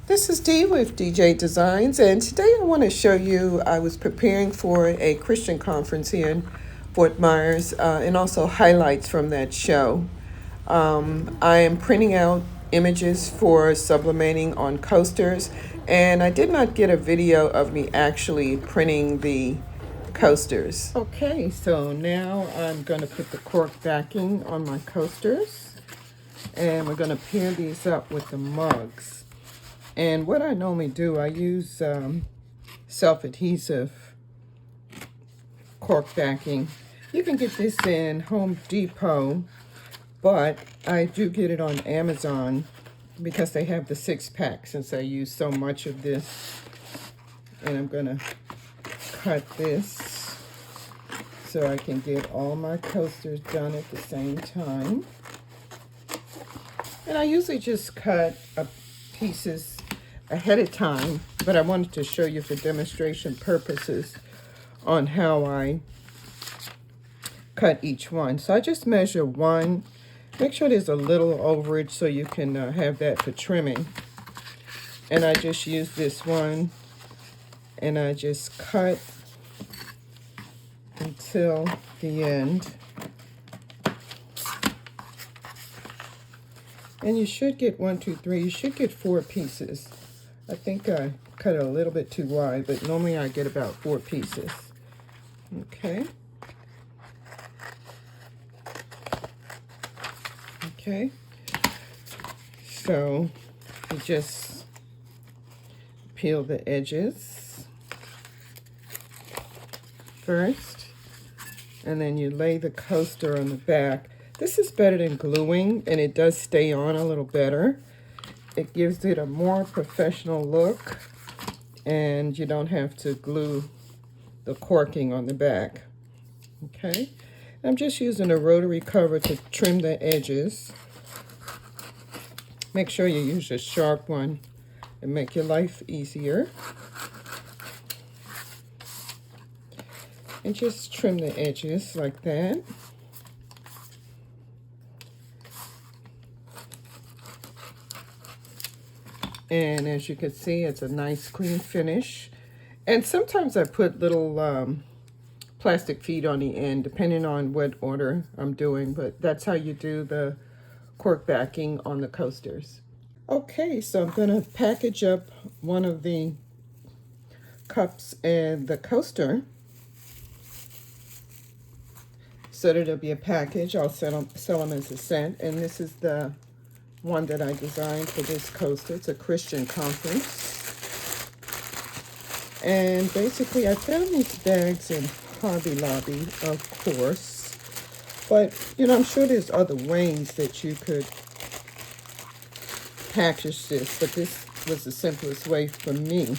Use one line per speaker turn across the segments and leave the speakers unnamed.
This is Dee with DJ Designs, and today I want to show you I was preparing for a Christian conference here in Fort Myers and also highlights from that show. I am printing out images for sublimating on coasters, and I did not get a video of me actually printing the coasters. Okay, so now I'm going to put the cork backing on my coasters, and we're going to pair these up with the mugs. And what I normally do, I use self-adhesive cork backing. You can get this in Home Depot, but I do get it on Amazon because they have the 6-pack since I use so much of this. And I'm going to cut this so I can get all my coasters done at the same time. And I usually just cut up pieces ahead of time, but I wanted to show you for demonstration purposes on how I cut each one. So I just measure one. Make sure there's a little overage so you can have that for trimming. And I just use this one and I just cut until the end. And you should get 1, 2, 3. You should get 4 pieces. I think I cut it a little bit too wide, but normally I get about 4 pieces. Okay. Okay. So you just peel the edges first, and then you lay the coaster on the back. This is better than gluing, and it does stay on a little better. It gives it a more professional look, and you don't have to glue the corking on the back. Okay, I'm just using a rotary cover to trim the edges. Make sure you use a sharp one and make your life easier. And just trim the edges like that. And as you can see, it's a nice clean finish. And sometimes I put little plastic feet on the end, depending on what order I'm doing. But that's how you do the cork backing on the coasters. Okay, so I'm going to package up one of the cups and the coaster so that it'll be a package. I'll sell them as a set. And this is the one that I designed for this coaster. It's a Christian conference. And basically I found these bags in Hobby Lobby, of course. But, you know, I'm sure there's other ways that you could package this, but this was the simplest way for me.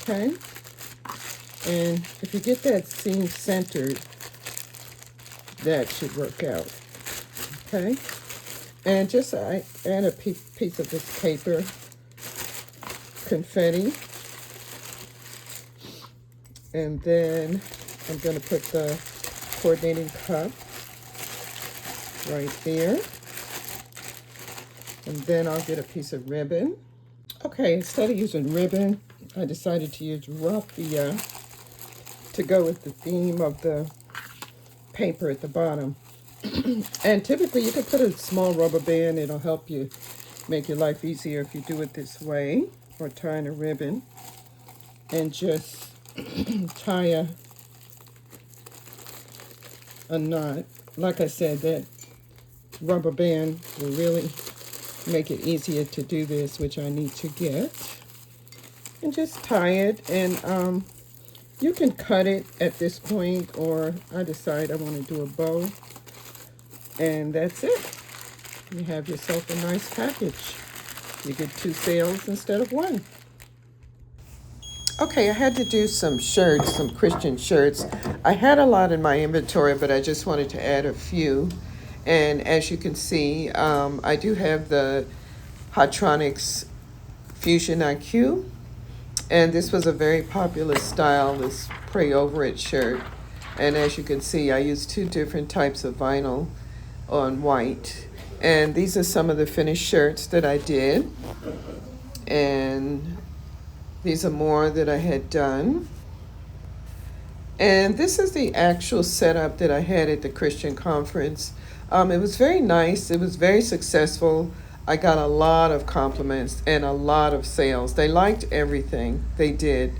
Okay? And if you get that seam centered, that should work out. Okay? And just I add a piece of this paper, confetti. And then I'm going to put the coordinating cup right there. And then I'll get a piece of ribbon. Okay, instead of using ribbon, I decided to use raffia to go with the theme of the paper at the bottom. And typically you could put a small rubber band. It'll help you make your life easier if you do it this way, or tying a ribbon. And just tie a knot. Like I said, that rubber band will really make it easier to do this, which I need to get. And just tie it, and you can cut it at this point, or I decide I want to do a bow. And that's it. You have yourself a nice package. You get 2 sales instead of 1. Okay, I had to do some shirts, some Christian shirts. I had a lot in my inventory, but I just wanted to add a few. And as you can see, I do have the Hotronics Fusion IQ. And this was a very popular style, this Pray Over It shirt. And as you can see, I used 2 different types of vinyl on white. And these are some of the finished shirts that I did. And these are more that I had done. And this is the actual setup that I had at the Christian conference. It was very nice. It was very successful. I got a lot of compliments and a lot of sales. They liked everything. They did.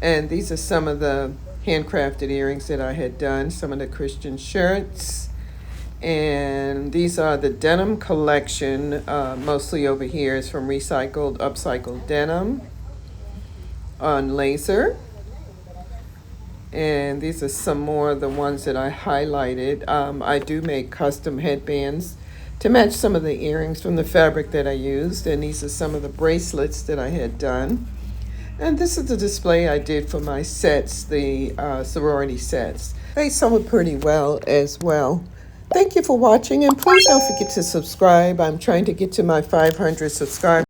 And these are some of the handcrafted earrings that I had done, some of the Christian shirts. And these are the denim collection. Mostly over here is from recycled, upcycled denim on laser. And these are some more of the ones that I highlighted. I do make custom headbands to match some of the earrings from the fabric that I used. And these are some of the bracelets that I had done. And this is the display I did for my sets, the sorority sets. They sold pretty well as well. Thank you for watching, and please don't forget to subscribe. I'm trying to get to my 500 subscribers.